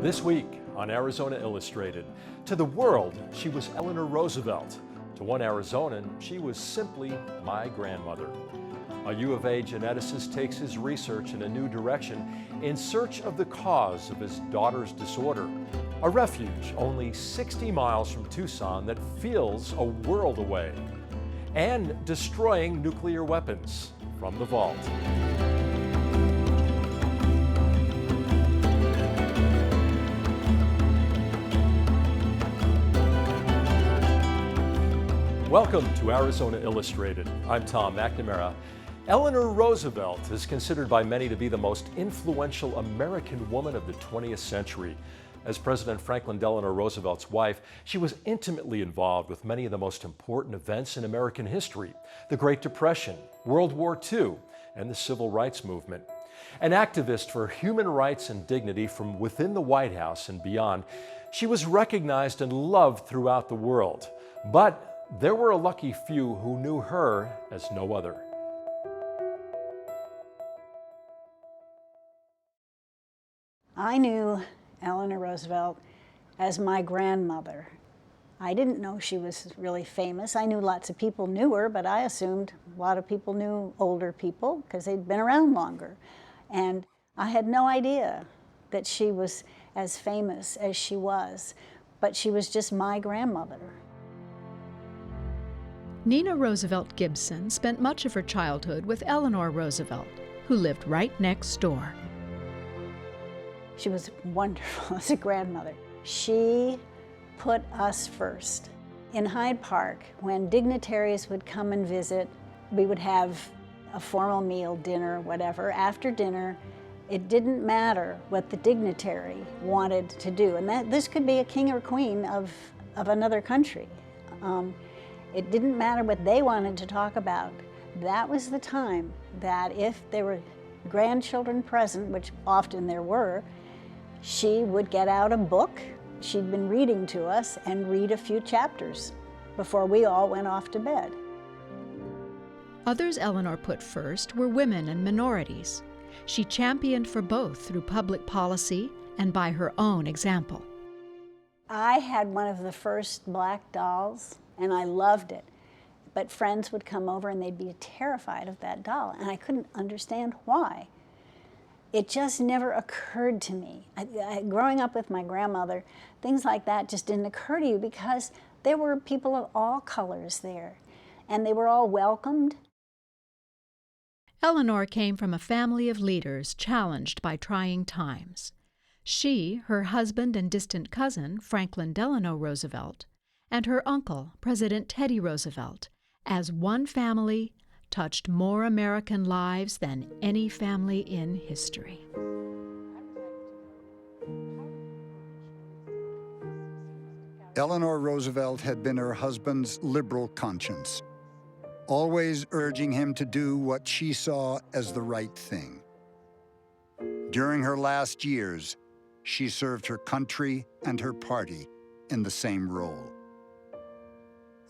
This week on Arizona Illustrated, to the world, she was Eleanor Roosevelt. To one Arizonan, she was simply my grandmother. A U of A geneticist takes his research in a new direction in search of the cause of his daughter's disorder. A refuge only 60 miles from Tucson that feels a world away. And destroying nuclear weapons from the vault. Welcome to Arizona Illustrated. I'm Tom McNamara. Eleanor Roosevelt is considered by many to be the most influential American woman of the 20th century. As President Franklin Delano Roosevelt's wife, she was intimately involved with many of the most important events in American history: the Great Depression, World War II, and the Civil Rights Movement. An activist for human rights and dignity from within the White House and beyond, she was recognized and loved throughout the world. But there were a lucky few who knew her as no other. I knew Eleanor Roosevelt as my grandmother. I didn't know she was really famous. I knew lots of people knew her, but I assumed a lot of people knew older people because they'd been around longer. And I had no idea that she was as famous as she was, but she was just my grandmother. Nina Roosevelt Gibson spent much of her childhood with Eleanor Roosevelt, who lived right next door. She was wonderful as a grandmother. She put us first. In Hyde Park, when dignitaries would come and visit, we would have a formal meal, dinner, whatever. After dinner, it didn't matter what the dignitary wanted to do. And this could be a king or queen of another country. It didn't matter what they wanted to talk about. That was the time that if there were grandchildren present, which often there were, she would get out a book she'd been reading to us and read a few chapters before we all went off to bed. Others Eleanor put first were women and minorities. She championed for both through public policy and by her own example. I had one of the first black dolls, and I loved it. But friends would come over and they'd be terrified of that doll, and I couldn't understand why. It just never occurred to me. Growing up with my grandmother, things like that just didn't occur to you because there were people of all colors there, and they were all welcomed. Eleanor came from a family of leaders challenged by trying times. She, her husband and distant cousin, Franklin Delano Roosevelt, and her uncle, President Teddy Roosevelt, as one family, touched more American lives than any family in history. Eleanor Roosevelt had been her husband's liberal conscience, always urging him to do what she saw as the right thing. During her last years, she served her country and her party in the same role.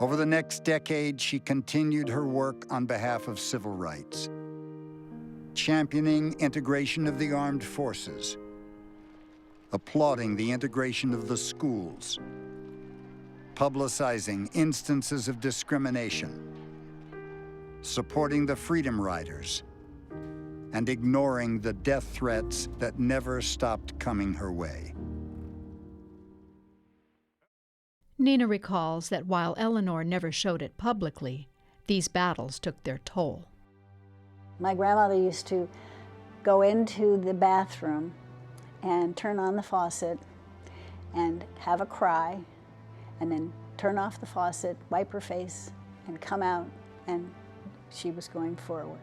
Over the next decade, she continued her work on behalf of civil rights, championing integration of the armed forces, applauding the integration of the schools, publicizing instances of discrimination, supporting the Freedom Riders, and ignoring the death threats that never stopped coming her way. Nina recalls that while Eleanor never showed it publicly, these battles took their toll. My grandmother used to go into the bathroom and turn on the faucet and have a cry, and then turn off the faucet, wipe her face, and come out, and she was going forward.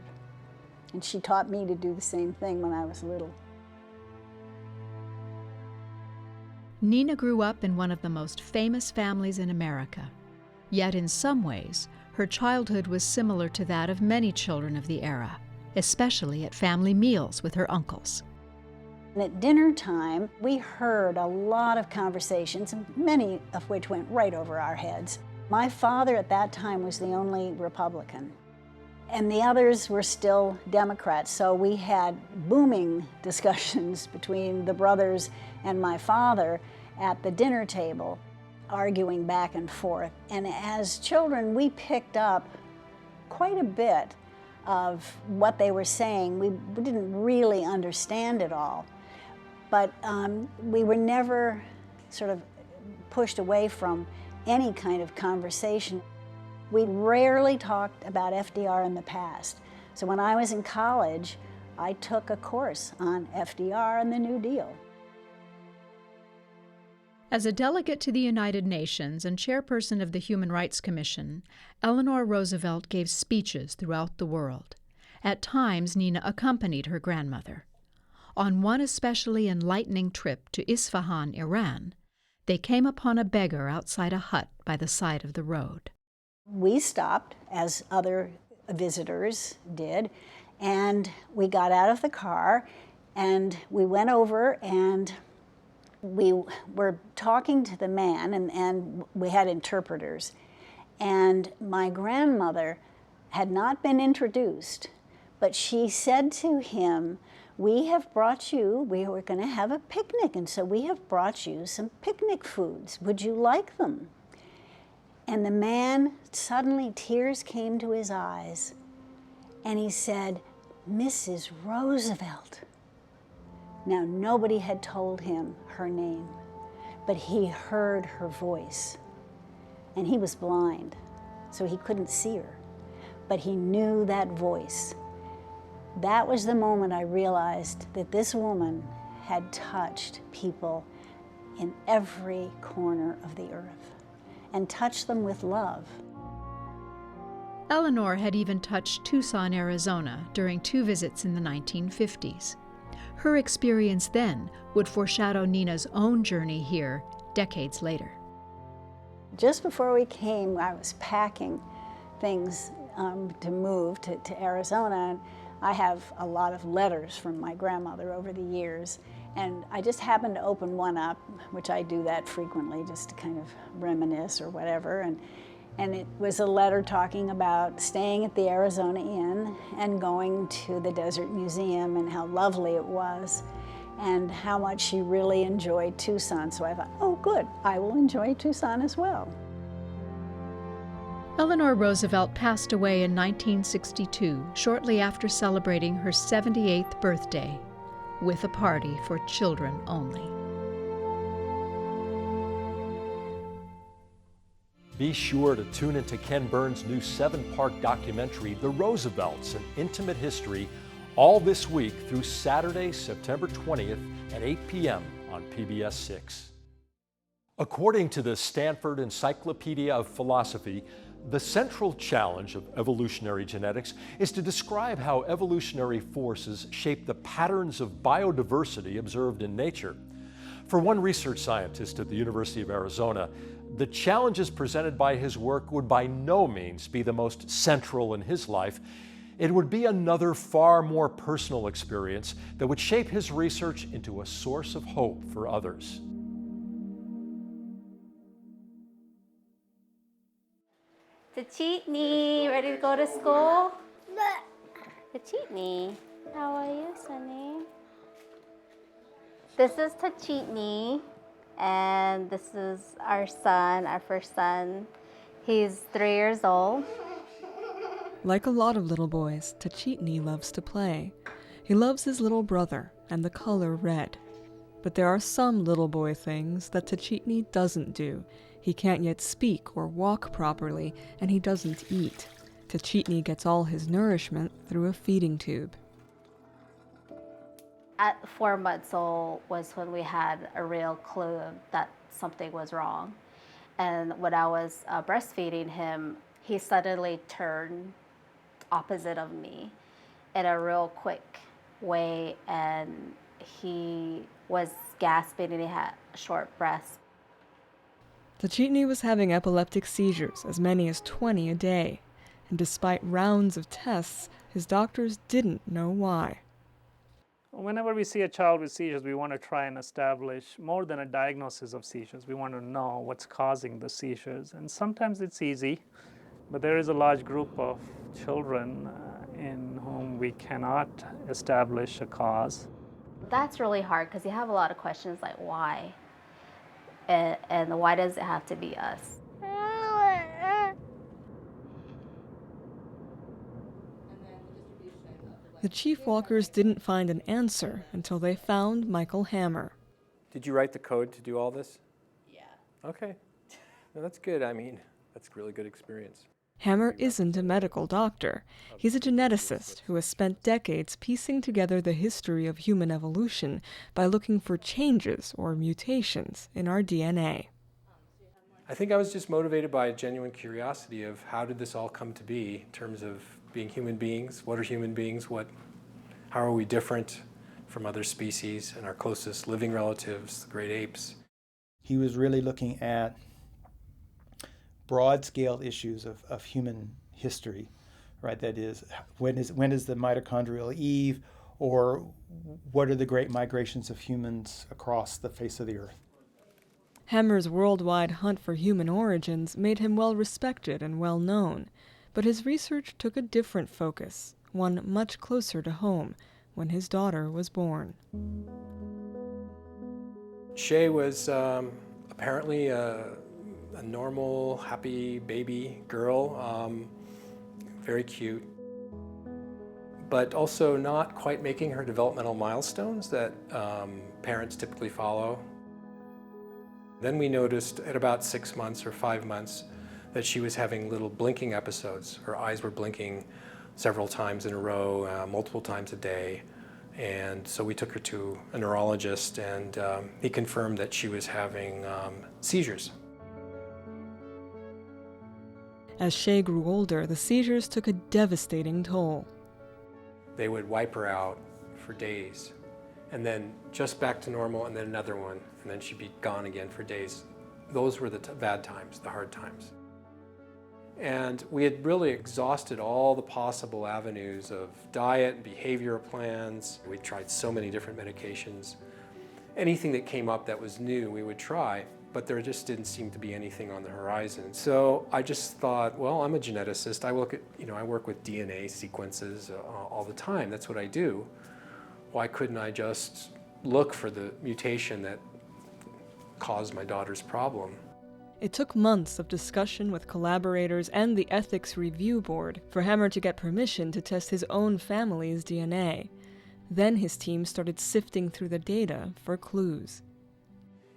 And she taught me to do the same thing when I was little. Nina grew up in one of the most famous families in America. Yet in some ways, her childhood was similar to that of many children of the era, especially at family meals with her uncles. And at dinner time, we heard a lot of conversations, many of which went right over our heads. My father at that time was the only Republican. and the others were still Democrats. So we had booming discussions between the brothers and my father at the dinner table, arguing back and forth. And as children, we picked up quite a bit of what they were saying. We didn't really understand it all, but we were never sort of pushed away from any kind of conversation. We rarely talked about FDR in the past. So when I was in college, I took a course on FDR and the New Deal. As a delegate to the United Nations and chairperson of the Human Rights Commission, Eleanor Roosevelt gave speeches throughout the world. At times, Nina accompanied her grandmother. On one especially enlightening trip to Isfahan, Iran, they came upon a beggar outside a hut by the side of the road. We stopped, as other visitors did, and we got out of the car, and we went over, and we were talking to the man, and we had interpreters. And my grandmother had not been introduced, but she said to him, "We have brought you, we were going to have a picnic, and so we have brought you some picnic foods. Would you like them?" And the man, suddenly tears came to his eyes, and he said, "Mrs. Roosevelt." Now, nobody had told him her name, but he heard her voice. And he was blind, so he couldn't see her, but he knew that voice. That was the moment I realized that this woman had touched people in every corner of the earth, and touched them with love. Eleanor had even touched Tucson, Arizona during 2 visits in the 1950s. Her experience then would foreshadow Nina's own journey here decades later. Just before we came, I was packing things to move to Arizona, and I have a lot of letters from my grandmother over the years. And I just happened to open one up, which I do that frequently just to kind of reminisce or whatever. And it was a letter talking about staying at the Arizona Inn and going to the Desert Museum and how lovely it was and how much she really enjoyed Tucson. So I thought, oh good, I will enjoy Tucson as well. Eleanor Roosevelt passed away in 1962, shortly after celebrating her 78th birthday, with a party for children only. Be sure to tune into Ken Burns' new 7-part documentary, The Roosevelts, An Intimate History, all this week through Saturday, September 20th at 8 p.m. on PBS 6. According to the Stanford Encyclopedia of Philosophy, the central challenge of evolutionary genetics is to describe how evolutionary forces shape the patterns of biodiversity observed in nature. For one research scientist at the University of Arizona, the challenges presented by his work would by no means be the most central in his life. It would be another far more personal experience that would shape his research into a source of hope for others. Tachitni, ready to go to school? Tachitni, how are you, Sunny? This is Tachitni, and this is our son, our first son. He's 3 years old. Like a lot of little boys, Tachitni loves to play. He loves his little brother and the color red. But there are some little boy things that Tachitni doesn't do. He can't yet speak or walk properly, and he doesn't eat. Tachitni gets all his nourishment through a feeding tube. At 4 months old was when we had a real clue that something was wrong. And when I was breastfeeding him, he suddenly turned opposite of me in a real quick way, and he was gasping and he had short breaths. Tachitni was having epileptic seizures, as many as 20 a day, and despite rounds of tests, his doctors didn't know why. Whenever we see a child with seizures, we want to try and establish more than a diagnosis of seizures. We want to know what's causing the seizures. And sometimes it's easy, But there is a large group of children in whom we cannot establish a cause. That's really hard because you have a lot of questions like why? And why does it have to be us? The chief walkers didn't find an answer until they found Michael Hammer. Did you write the code to do all this? Yeah. Okay. No, that's good. I mean, that's a really good experience. Hammer isn't a medical doctor. He's a geneticist who has spent decades piecing together the history of human evolution by looking for changes or mutations in our DNA. I think I was just motivated by a genuine curiosity of how did this all come to be in terms of being human beings. What are human beings? How are we different from other species and our closest living relatives, the great apes? He was really looking at broad-scale issues of human history, right? That is, when is the mitochondrial eve, or what are the great migrations of humans across the face of the earth? Hammer's worldwide hunt for human origins made him well respected and well known, but his research took a different focus, one much closer to home, when his daughter was born. Shay was apparently a normal, happy baby girl, very cute, but also not quite making her developmental milestones that parents typically follow. Then we noticed at about 6 months or 5 months that she was having little blinking episodes. Her eyes were blinking several times in a row, multiple times a day. And so we took her to a neurologist, and he confirmed that she was having seizures. As Shay grew older, the seizures took a devastating toll. They would wipe her out for days, and then just back to normal, and then another one, and then she'd be gone again for days. Those were the bad times, the hard times. And we had really exhausted all the possible avenues of diet and behavioral plans. We tried so many different medications. Anything that came up that was new, we would try, but there just didn't seem to be anything on the horizon. So I just thought, well, I'm a geneticist. I work with DNA sequences all the time. That's what I do. Why couldn't I just look for the mutation that caused my daughter's problem? It took months of discussion with collaborators and the Ethics Review Board for Hammer to get permission to test his own family's DNA. Then his team started sifting through the data for clues.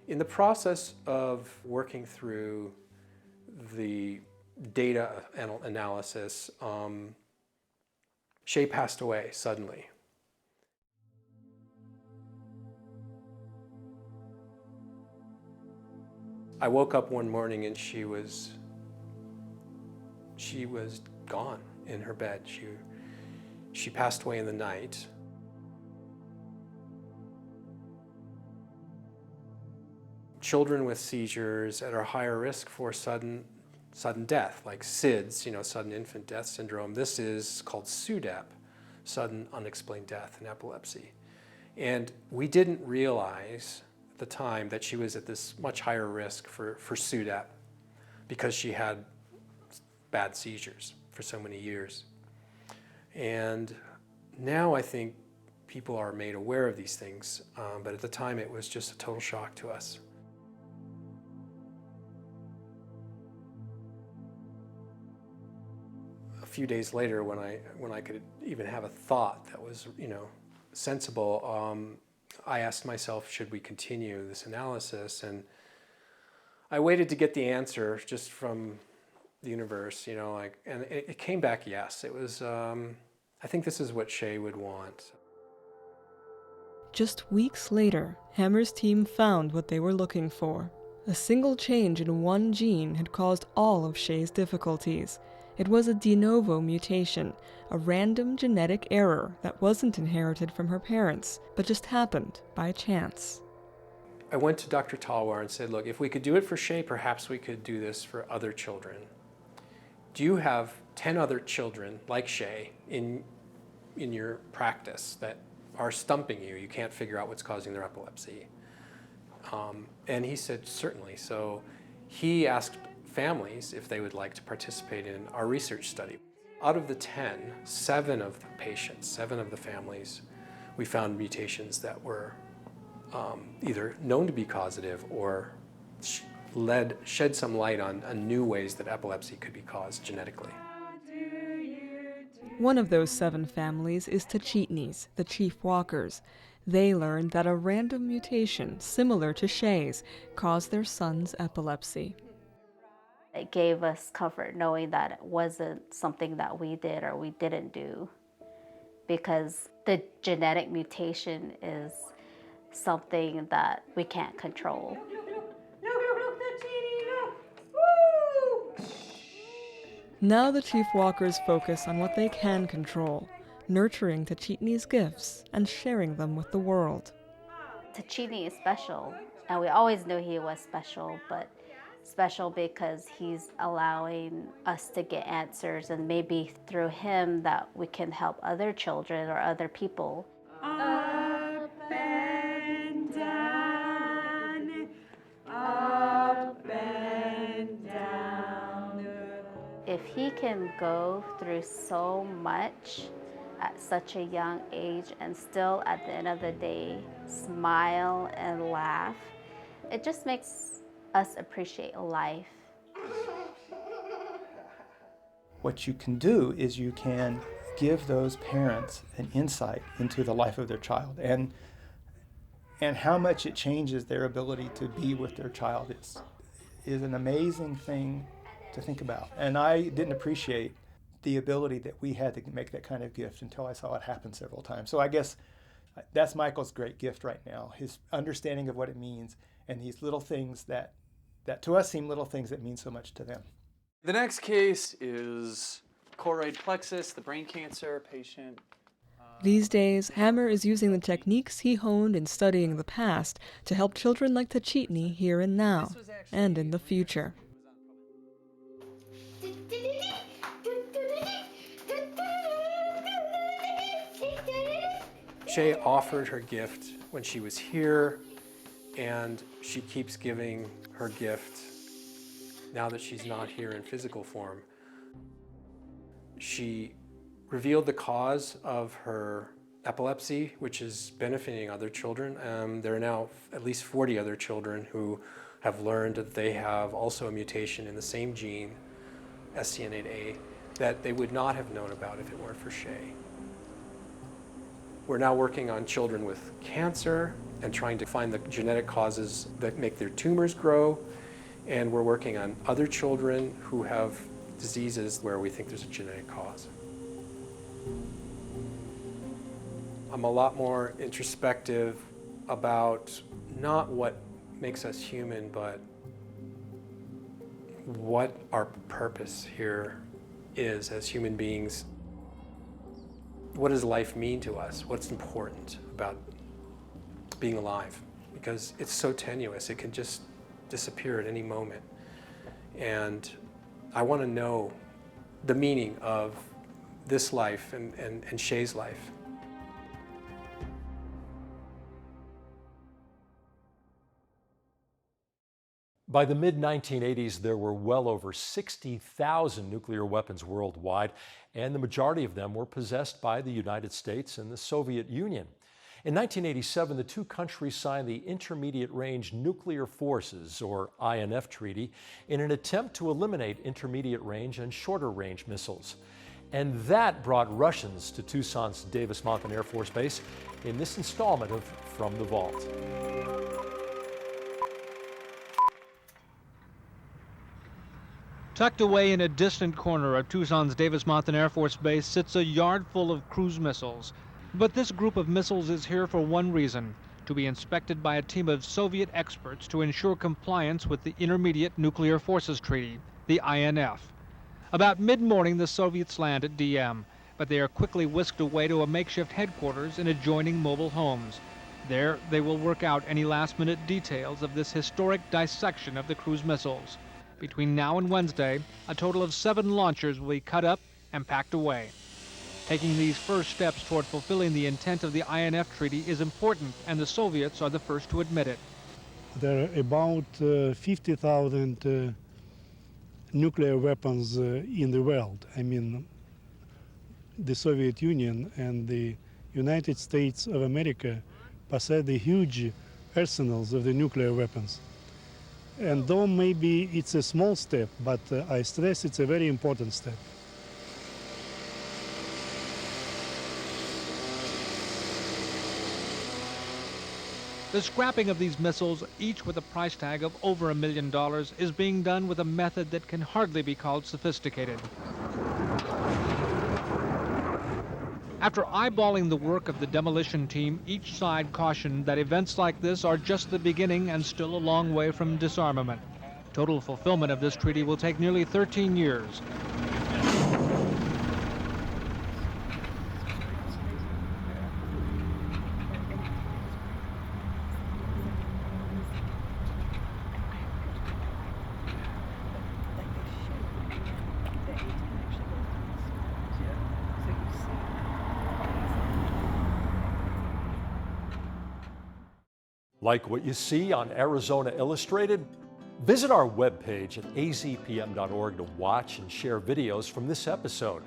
In the process of working through the data analysis, Shay passed away suddenly. I woke up one morning and she was gone in her bed. She passed away in the night. Children with seizures are higher risk for sudden death, like SIDS, sudden infant death syndrome. This is called SUDEP, sudden unexplained death in epilepsy. And we didn't realize at the time that she was at this much higher risk for SUDEP because she had bad seizures for so many years. And now I think people are made aware of these things, but at the time it was just a total shock to us. A few days later, when I could even have a thought that was, sensible, I asked myself, should we continue this analysis? And I waited to get the answer just from the universe, and it came back yes. It was, I think this is what Shay would want. Just weeks later, Hammer's team found what they were looking for. A single change in one gene had caused all of Shay's difficulties. It was a de novo mutation, a random genetic error that wasn't inherited from her parents, but just happened by chance. I went to Dr. Talwar and said, look, if we could do it for Shay, perhaps we could do this for other children. Do you have 10 other children like Shay in your practice that are stumping you? You can't figure out what's causing their epilepsy. And he said, certainly. So he asked families if they would like to participate in our research study. Out of the 10, 7 of the patients, 7 of the families, we found mutations that were either known to be causative or shed some light on new ways that epilepsy could be caused genetically. One of those 7 families is Tachitni's, the chief walkers. They learned that a random mutation similar to Shay's caused their son's epilepsy. It gave us comfort knowing that it wasn't something that we did or we didn't do, because the genetic mutation is something that we can't control. Now the chief walkers focus on what they can control, nurturing Tachitni's gifts and sharing them with the world. Tachitni is special, and we always knew he was special, but special because he's allowing us to get answers, and maybe through him that we can help other children or other people. Up and down, up and down. If he can go through so much at such a young age and still at the end of the day smile and laugh, it just makes us appreciate life. What you can do is you can give those parents an insight into the life of their child and how much it changes their ability to be with their child is an amazing thing to think about. And I didn't appreciate the ability that we had to make that kind of gift until I saw it happen several times. So I guess that's Michael's great gift right now, his understanding of what it means and these little things that to us seem little things that mean so much to them. The next case is choroid plexus, the brain cancer patient. These days, Hammer is using the techniques he honed in studying the past to help children like Tachitni here and now, and in the future. Shay offered her gift when she was here, and she keeps giving her gift now that she's not here in physical form. She revealed the cause of her epilepsy, which is benefiting other children. There are now at least 40 other children who have learned that they have also a mutation in the same gene, SCN8A, that they would not have known about if it weren't for Shay. We're now working on children with cancer and trying to find the genetic causes that make their tumors grow. And we're working on other children who have diseases where we think there's a genetic cause. I'm a lot more introspective about not what makes us human, but what our purpose here is as human beings. What does life mean to us? What's important about being alive? Because it's so tenuous, it can just disappear at any moment. And I want to know the meaning of this life and Shay's life. By the mid-1980s, there were well over 60,000 nuclear weapons worldwide, and the majority of them were possessed by the United States and the Soviet Union. In 1987, the two countries signed the Intermediate Range Nuclear Forces, or INF Treaty, in an attempt to eliminate intermediate range and shorter range missiles. And that brought Russians to Tucson's Davis-Monthan Air Force Base in this installment of From the Vault. Tucked away in a distant corner of Tucson's Davis-Monthan Air Force Base sits a yard full of cruise missiles. But this group of missiles is here for one reason: to be inspected by a team of Soviet experts to ensure compliance with the Intermediate Nuclear Forces Treaty, the INF. About mid-morning, the Soviets land at DM, but they are quickly whisked away to a makeshift headquarters in adjoining mobile homes. There, they will work out any last-minute details of this historic dissection of the cruise missiles. Between now and Wednesday, a total of 7 launchers will be cut up and packed away. Taking these first steps toward fulfilling the intent of the INF Treaty is important, and the Soviets are the first to admit it. There are about 50,000 nuclear weapons in the world. I mean, the Soviet Union and the United States of America possess the huge arsenals of the nuclear weapons. And though maybe it's a small step, but I stress it's a very important step. The scrapping of these missiles, each with a price tag of over $1 million, is being done with a method that can hardly be called sophisticated. After eyeballing the work of the demolition team, each side cautioned that events like this are just the beginning and still a long way from disarmament. Total fulfillment of this treaty will take nearly 13 years. Like what you see on Arizona Illustrated? Visit our webpage at azpm.org to watch and share videos from this episode.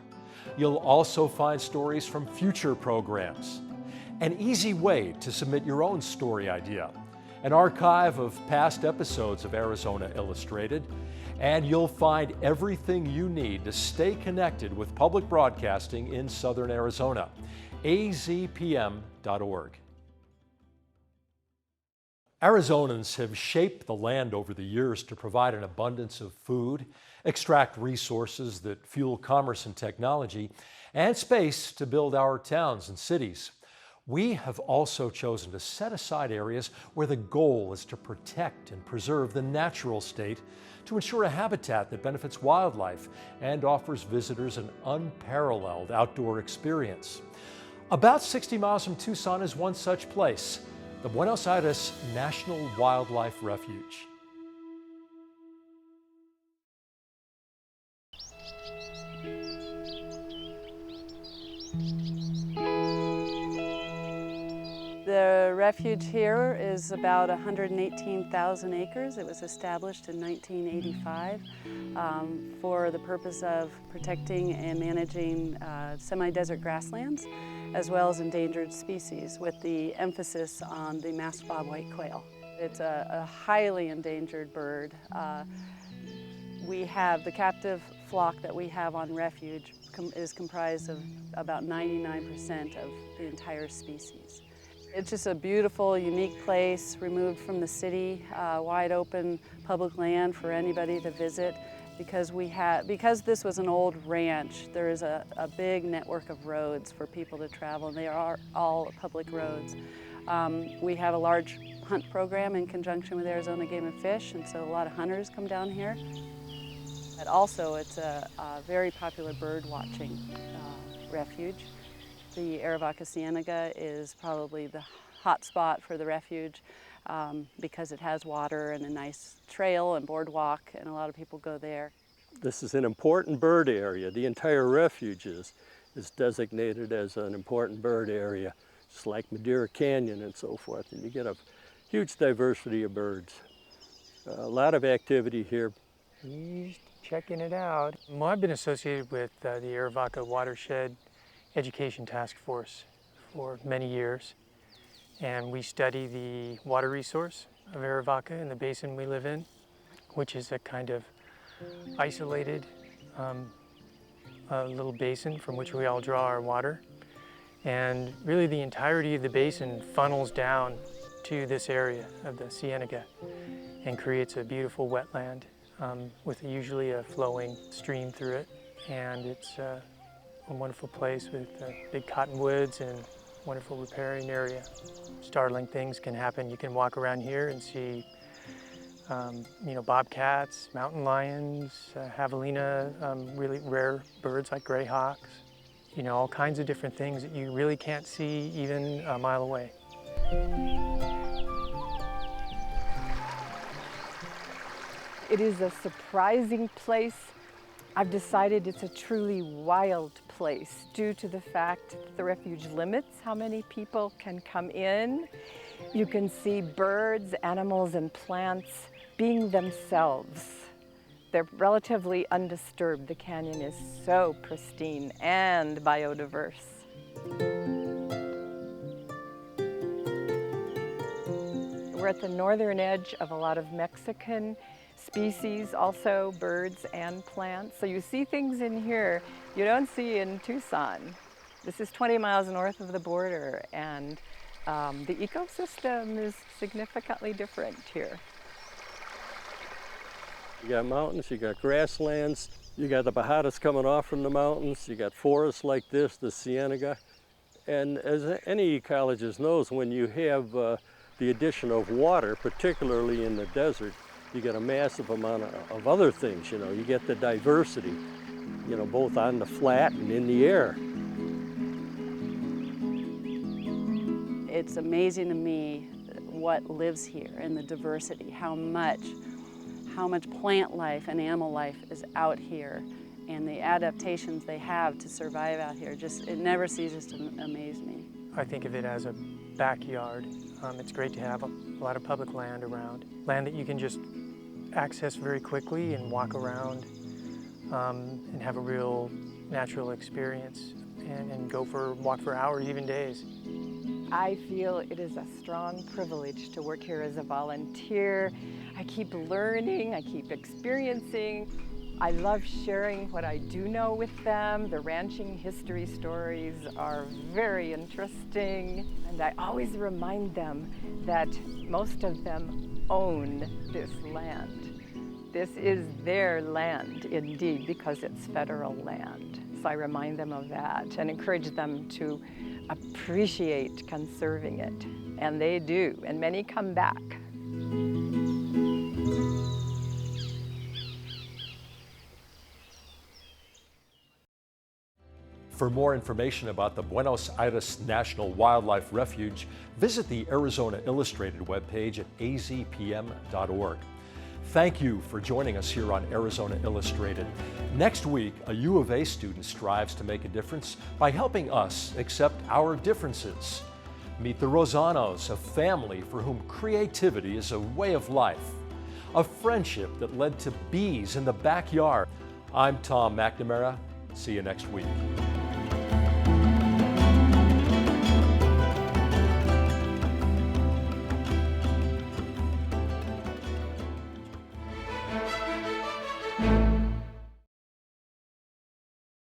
You'll also find stories from future programs, an easy way to submit your own story idea, an archive of past episodes of Arizona Illustrated, and you'll find everything you need to stay connected with public broadcasting in Southern Arizona. azpm.org. Arizonans have shaped the land over the years to provide an abundance of food, extract resources that fuel commerce and technology, and space to build our towns and cities. We have also chosen to set aside areas where the goal is to protect and preserve the natural state, to ensure a habitat that benefits wildlife and offers visitors an unparalleled outdoor experience. About 60 miles from Tucson is one such place, the Buenos Aires National Wildlife Refuge. The refuge here is about 118,000 acres. It was established in 1985 for the purpose of protecting and managing semi-desert grasslands, as well as endangered species, with the emphasis on the masked bobwhite quail. It's a highly endangered bird. We have the captive flock that we have on Refuge is comprised of about 99% of the entire species. It's just a beautiful, unique place, removed from the city, wide open public land for anybody to visit. Because this was an old ranch, there is a big network of roads for people to travel, and they are all public roads. We have a large hunt program in conjunction with Arizona Game and Fish, and so a lot of hunters come down here. But also, it's a very popular bird watching refuge. The Arivaca ciénaga is probably the hot spot for the refuge because it has water and a nice trail and boardwalk, and a lot of people go there. This is an important bird area. The entire refuge is designated as an important bird area, just like Madeira Canyon and so forth, and you get a huge diversity of birds. A lot of activity here. He's checking it out. Well, I've been associated with the Arivaca Watershed Education Task Force for many years, and we study the water resource of Arivaca in the basin we live in, which is a kind of isolated little basin from which we all draw our water. And really the entirety of the basin funnels down to this area of the ciénaga and creates a beautiful wetland with usually a flowing stream through it. And it's a wonderful place with big cottonwoods and wonderful riparian area. Startling things can happen. You can walk around here and see bobcats, mountain lions, javelina, really rare birds like gray hawks. All kinds of different things that you really can't see even a mile away. It is a surprising place. I've decided it's a truly wild place due to the fact that the refuge limits how many people can come in. You can see birds, animals, and plants being themselves. They're relatively undisturbed. The canyon is so pristine and biodiverse. We're at the northern edge of a lot of Mexican species, also birds and plants. So you see things in here you don't see in Tucson. This is 20 miles north of the border, and the ecosystem is significantly different here. You got mountains, you got grasslands, you got the bajadas coming off from the mountains, you got forests like this, the cienega. And as any ecologist knows, when you have the addition of water, particularly in the desert, you get a massive amount of other things, you know. You get the diversity, you know, both on the flat and in the air. It's amazing to me what lives here and the diversity, how much plant life and animal life is out here, and the adaptations they have to survive out here. Just, it never ceases to amaze me. I think of it as a backyard. It's great to have a lot of public land around, land that you can just access very quickly and walk around and have a real natural experience and walk for hours, even days. I feel it is a strong privilege to work here as a volunteer. I keep learning, I keep experiencing. I love sharing what I do know with them. The ranching history stories are very interesting, and I always remind them that most of them own this land. This is their land indeed, because it's federal land. So I remind them of that and encourage them to appreciate conserving it, and they do, and many come back. For more information about the Buenos Aires National Wildlife Refuge, visit the Arizona Illustrated webpage at azpm.org. Thank you for joining us here on Arizona Illustrated. Next week, a U of A student strives to make a difference by helping us accept our differences. Meet the Rosanos, a family for whom creativity is a way of life, a friendship that led to bees in the backyard. I'm Tom McNamara. See you next week.